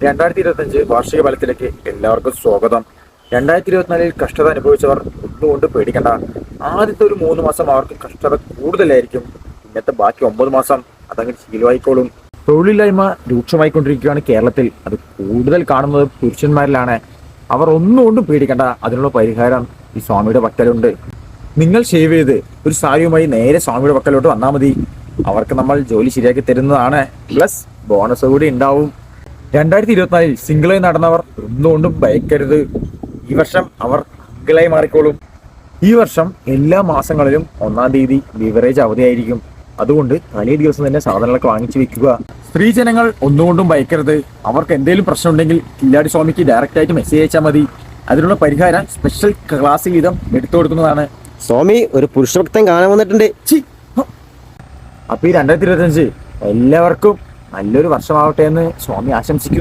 2025 വാർഷിക ഫലത്തിലേക്ക് എല്ലാവർക്കും സ്വാഗതം. 2024 കഷ്ടത അനുഭവിച്ചവർ ഒന്നുകൊണ്ട് പേടിക്കണ്ട. ആദ്യത്തെ ഒരു 3 മാസം അവർക്ക് കഷ്ടത കൂടുതലായിരിക്കും. ഇന്നത്തെ ബാക്കി 9 മാസം അതങ്ങനെ ശീലമായിക്കോളും. തൊഴിലില്ലായ്മ രൂക്ഷമായിക്കൊണ്ടിരിക്കുകയാണ് കേരളത്തിൽ. അത് കൂടുതൽ കാണുന്നത് പുരുഷന്മാരിലാണ്. അവർ ഒന്നുകൊണ്ടും പേടിക്കണ്ട. അതിനുള്ള പരിഹാരം ഈ സ്വാമിയുടെ പക്കലുണ്ട്. നിങ്ങൾ ഷേവ് ചെയ്ത് ഒരു സാരിയുമായി നേരെ സ്വാമിയുടെ പക്കലോട്ട് വന്നാൽ മതി. അവർക്ക് നമ്മൾ ജോലി ശരിയാക്കി തരുന്നതാണ്. പ്ലസ് ബോണസ് കൂടി ഉണ്ടാവും. 2024 സിംഗിളായി നടന്നവർ ഒന്നുകൊണ്ടും ഭയക്കരുത്. ഈ വർഷം അവർ സിംഗിളായി മാറിക്കോളും. ഈ വർഷം എല്ലാ മാസങ്ങളിലും 1-ാം തീയതി ബിവറേജ് അവധിയായിരിക്കും. അതുകൊണ്ട് തലേ ദിവസം തന്നെ സാധനങ്ങളൊക്കെ വാങ്ങിച്ചു വെക്കുക. സ്ത്രീജനങ്ങൾ ഒന്നുകൊണ്ടും ഭയക്കരുത്. അവർക്ക് എന്തെങ്കിലും പ്രശ്നം ഉണ്ടെങ്കിൽ കില്ലാടി സ്വാമിക്ക് ഡയറക്റ്റ് ആയിട്ട് മെസ്സേജ് അയച്ചാൽ മതി. അതിനുള്ള പരിഹാരം സ്പെഷ്യൽ ക്ലാസ് വീതം എടുത്തു കൊടുക്കുന്നതാണ്. സ്വാമി ഒരു പുരുഷഭക്തൻ കാണാൻ വന്നിട്ടുണ്ട്. അപ്പൊ ഈ 2025 എല്ലാവർക്കും നല്ലൊരു വർഷമാവട്ടെ എന്ന് സ്വാമി ആശംസിക്കുന്നു.